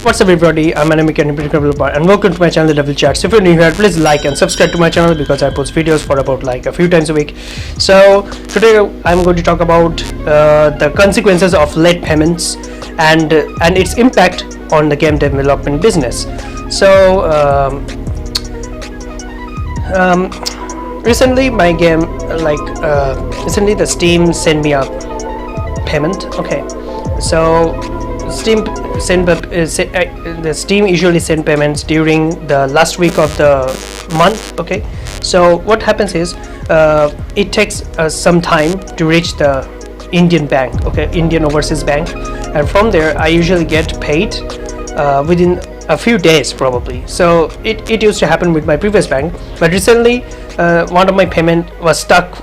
What's up everybody, I'm Anamik and welcome to my channel The Devil Chats. If you're new here, please like and subscribe to my channel because I post videos for about like a few times a week. So today I'm going to talk about the consequences of late payments and its impact on the game development business. So recently my game recently the Steam sent me a payment. Okay, so the Steam usually send payments during the last week of the month. Okay, so what happens is it takes some time to reach the Indian bank, okay, Indian overseas bank, and from there I usually get paid within a few days probably. So it used to happen with my previous bank, but recently one of my payment was stuck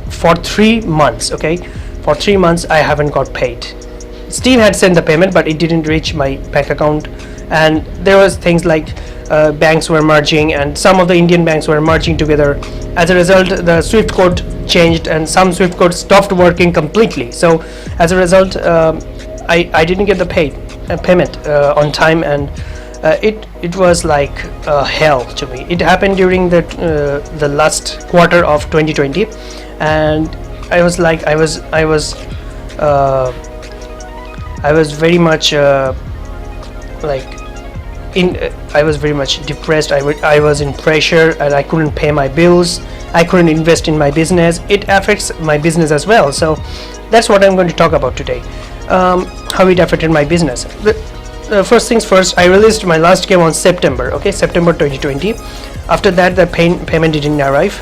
for 3 months. Okay, for 3 months I haven't got paid. Steam had sent the payment, but it didn't reach my bank account, and there was things like banks were merging, and some of the Indian banks were merging together. As a result, the Swift code changed, and some Swift code stopped working completely. So, as a result, I didn't get the payment on time, and it was like hell to me. It happened during the last quarter of 2020, and I was very much I was very much depressed. I was in pressure, and I couldn't pay my bills. I couldn't invest in my business. It affects my business as well. So that's what I'm going to talk about today. How it affected my business. First things first, I released my last game on September 2020. After that, the payment didn't arrive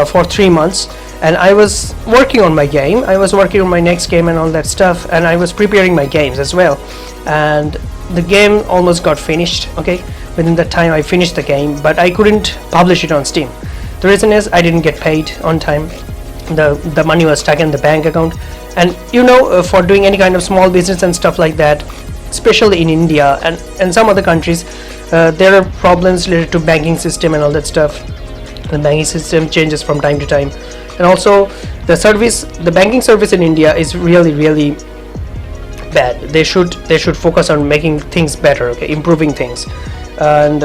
for 3 months, and I was working on my game. I was working on my next game and all that stuff, and I was preparing my games as well. And the game almost got finished. Okay, within that time I finished the game, but I couldn't publish it on Steam. The reason is I didn't get paid on time. The money was stuck in the bank account, and for doing any kind of small business and stuff like that, especially in India and some other countries, there are problems related to banking system and all that stuff. The banking system changes from time to time, and also the banking service in India is really bad. They should focus on making things better, okay, improving things. And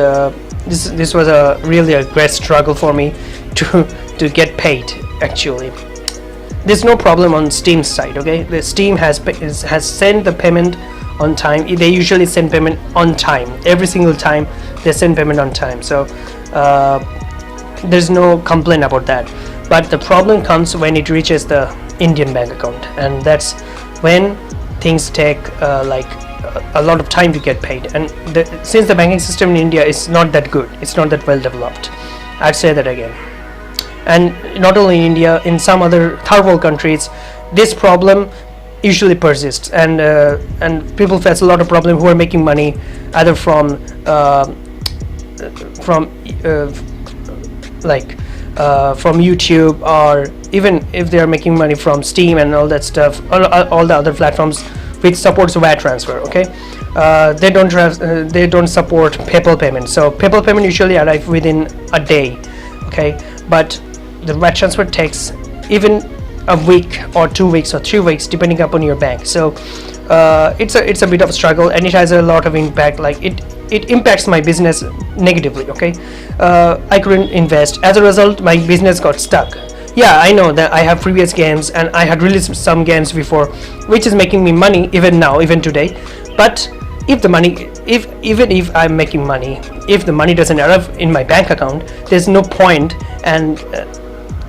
this was really a great struggle for me to get paid. Actually, there's no problem on Steam's side. Okay, the Steam has sent the payment on time. They usually send payment on time. Every single time they send payment on time, so there's no complaint about that. But the problem comes when it reaches the Indian bank account, and that's when things take a lot of time to get paid. And since the banking system in India is not that good, it's not that well developed, I'd say that again. And not only in India, in some other third world countries, this problem usually persists, and people face a lot of problem who are making money either from YouTube, or even if they are making money from Steam and all that stuff, all the other platforms which supports wire transfer. Okay, they don't support PayPal payment, so PayPal payment usually arrive within a day. Okay, but the wire transfer takes even a week or 2 weeks or 3 weeks depending upon your bank. So it's a bit of a struggle, and it has a lot of impact. Like it impacts my business negatively. Okay, I couldn't invest. As a result, my business got stuck. Yeah, I know that I have previous games, and I had released some games before which is making me money even now, even today. But if I'm making money, if the money doesn't arrive in my bank account, there's no point. And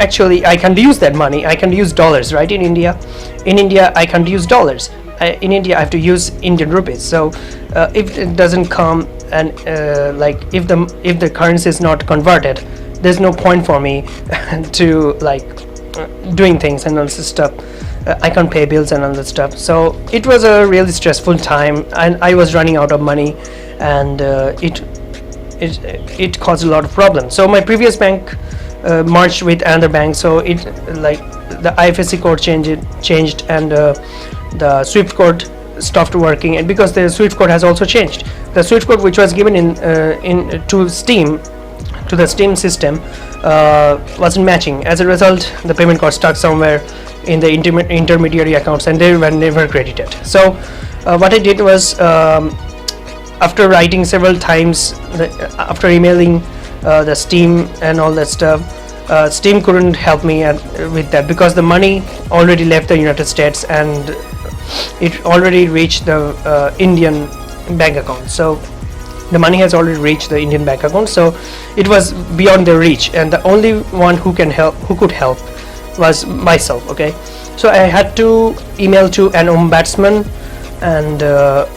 actually I can't use that money. I can use dollars, right? In India I can't use dollars. In India I have to use Indian rupees. So if it doesn't come, and if the currency is not converted, there's no point for me to doing things and all this stuff. I can't pay bills and all that stuff. So it was a really stressful time, and I was running out of money, and it caused a lot of problems. So my previous bank merged with another bank, so the IFSC code changed, and the Swift code stopped working. And because the Swift code has also changed, the Swift code which was given to the Steam system wasn't matching. As a result, the payment got stuck somewhere in the intermediary accounts, and they were never credited. So what I did was after writing several times, after emailing the Steam and all that stuff, Steam couldn't help me with that, because the money already left the United States and it already reached the Indian bank account. So the money has already reached the Indian bank account, so it was beyond their reach, and the only one who could help was myself. Okay, so I had to email to an ombudsman and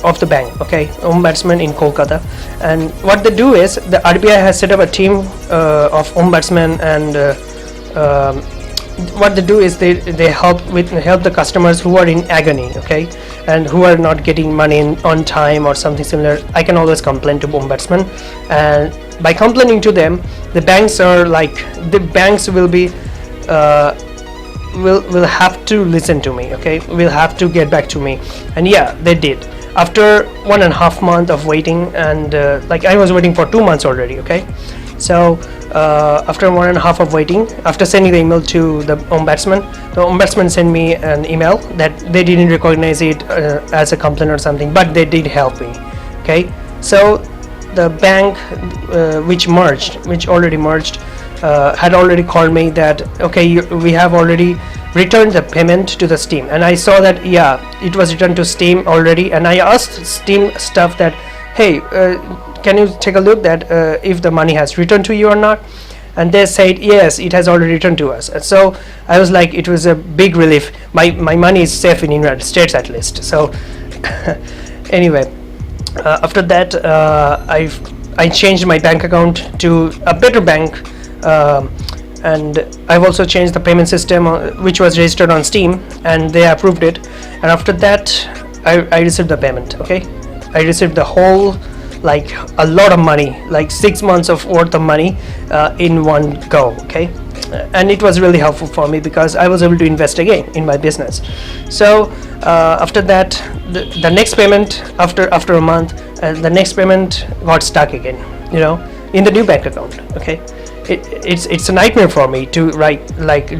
of the bank. Okay, ombudsman in Kolkata. And what they do is, the RBI has set up a team of ombudsman, and what they do is they help the customers who are in agony, okay, and who are not getting money on time or something similar. I can always complain to ombudsman, and by complaining to them, the banks will be will have to listen to me. Okay, will have to get back to me. And yeah, they did. After 1.5 months of waiting, and I was waiting for 2 months already. Okay, so after 1.5 of waiting, after sending the email to the ombudsman sent me an email that they didn't recognize it as a complaint or something, but they did help me. Okay, so the bank which already merged had already called me that, okay, we have already returned the payment to the Steam. And I saw that, yeah, it was returned to Steam already. And I asked Steam staff that, hey, can you take a look that if the money has returned to you or not? And they said, yes, it has already returned to us. And so I was like, it was a big relief. My money is safe in United States at least. So anyway, after that, I changed my bank account to a better bank, and I've also changed the payment system, which was registered on Steam, and they approved it. And after that, I received the payment. Okay, I received the whole, a lot of money, 6 months of worth of money in one go. Okay, and it was really helpful for me because I was able to invest again in my business. So after that, the next payment, after a month, the next payment got stuck again, in the new bank account. Okay, it's a nightmare for me to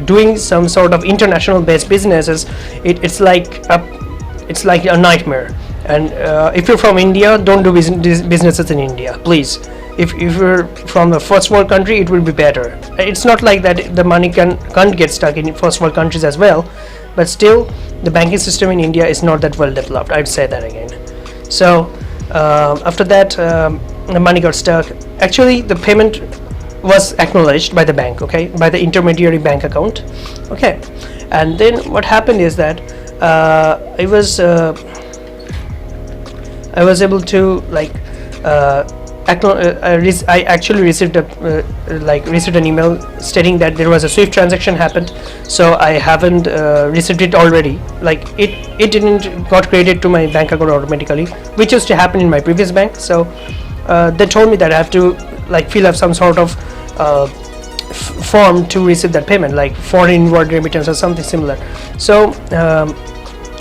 doing some sort of international based businesses. It's like a nightmare. And if you're from India, don't do businesses in India, please. If you're from the first world country, it will be better. It's not like that the money can't get stuck in first world countries as well, but still the banking system in India is not that well developed. I'd say that again. So after that, the money got stuck. Actually, the payment was acknowledged by the bank, okay, by the intermediary bank account. Okay, and then what happened is that I was able to I actually received an email stating that there was a SWIFT transaction happened. So I haven't received it already. It didn't got credited to my bank account automatically, which used to happen in my previous bank. So they told me that I have to fill up some sort of form to receive that payment, like foreign inward remittance or something similar. So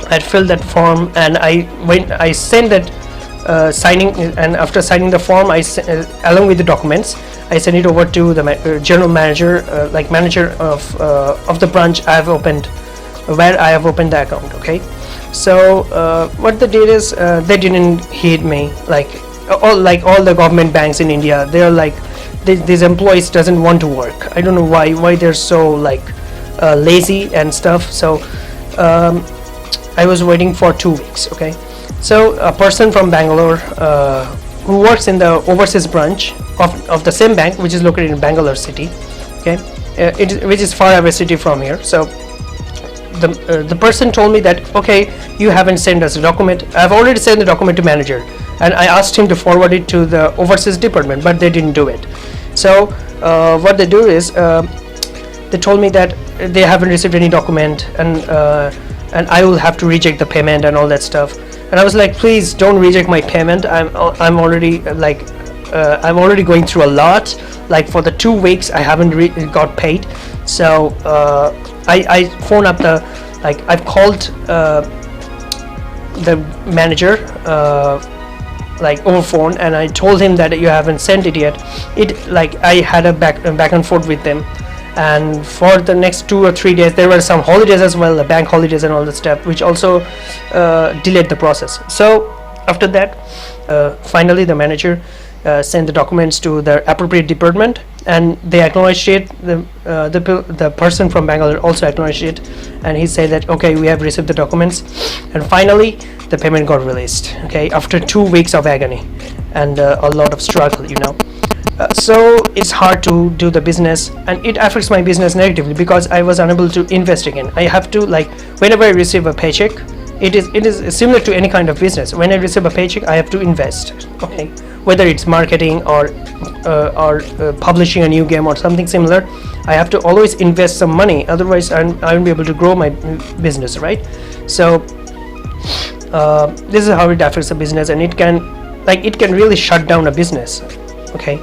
I filled that form, and I sent that signing, and after signing the form, along with the documents, I sent it over to the general manager, manager of the branch where I have opened the account. Okay, so what they did is they didn't heed me. All the government banks in India, they're these employees doesn't want to work. I don't know why they're so lazy and stuff. So I was waiting for 2 weeks. Okay, so a person from Bangalore who works in the overseas branch of the same bank, which is located in Bangalore city, okay, which is far away city from here. So the person told me that, okay, you haven't sent us a document. I've already sent the document to manager, and I asked him to forward it to the overseas department, but they didn't do it. So what they do is they told me that they haven't received any document, and I will have to reject the payment and all that stuff. And I was like, please don't reject my payment. I'm already I'm already going through a lot. For the 2 weeks I haven't got paid. So I phone up I've called the manager over phone, and I told him that you haven't sent it yet. I had a back and forth with them, and for the next 2 or 3 days there were some holidays as well, the bank holidays and all that stuff, which also delayed the process. So after that, finally the manager sent the documents to the appropriate department, and they acknowledged it. The person from Bangalore also acknowledged it, and he said that okay, we have received the documents, and finally the payment got released. Okay, after 2 weeks of agony and a lot of struggle, so it's hard to do the business, and it affects my business negatively because I was unable to invest again. I have to, like, whenever I receive a paycheck, it is similar to any kind of business. When I receive a paycheck, I have to invest. Okay, whether it's marketing or publishing a new game or something similar, I have to always invest some money. Otherwise, I won't be able to grow my business, right? So this is how it affects the business, and it can really shut down a business. Okay,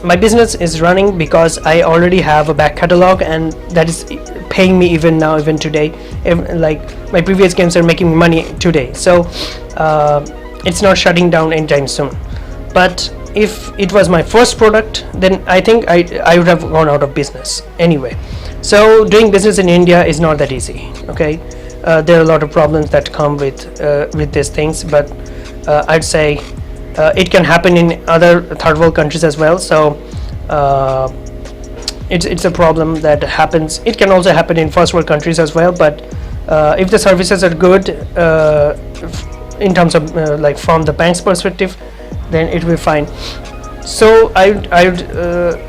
my business is running because I already have a back catalog, and that is paying me even now, even today. Like, my previous games are making me money today, so it's not shutting down anytime soon. But if it was my first product, then I think I would have gone out of business anyway. So doing business in India is not that easy. Okay, there are a lot of problems that come with these things, but I'd say it can happen in other third world countries as well. So it's a problem that happens. It can also happen in first world countries as well, but if the services are good in terms of like from the bank's perspective, then it will be fine. So I would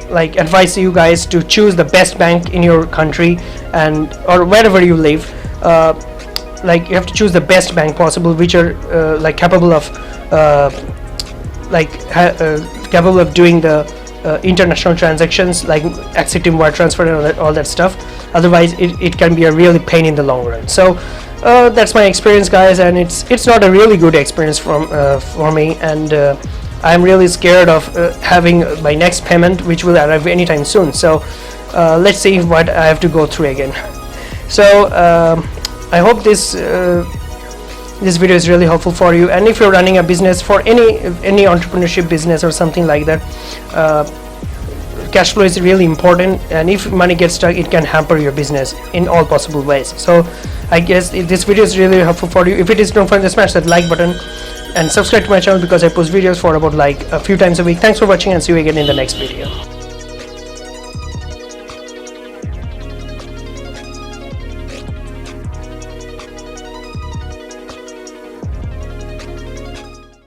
like advise you guys to choose the best bank in your country and or wherever you live. Like, you have to choose the best bank possible, which are like capable of capable of doing the international transactions, like accepting wire transfer and all that stuff. Otherwise, it can be a really pain in the long run. So that's my experience, guys, and it's not a really good experience for me, and I'm really scared of having my next payment, which will arrive anytime soon. So let's see what I have to go through again. So I hope this video is really helpful for you, and if you're running a business for any entrepreneurship business or something like that, cash flow is really important, and if money gets stuck, it can hamper your business in all possible ways. So I guess this video is really helpful for you. If it is, don't forget to smash that like button and subscribe to my channel because I post videos for about like a few times a week. Thanks for watching, and see you again in the next video.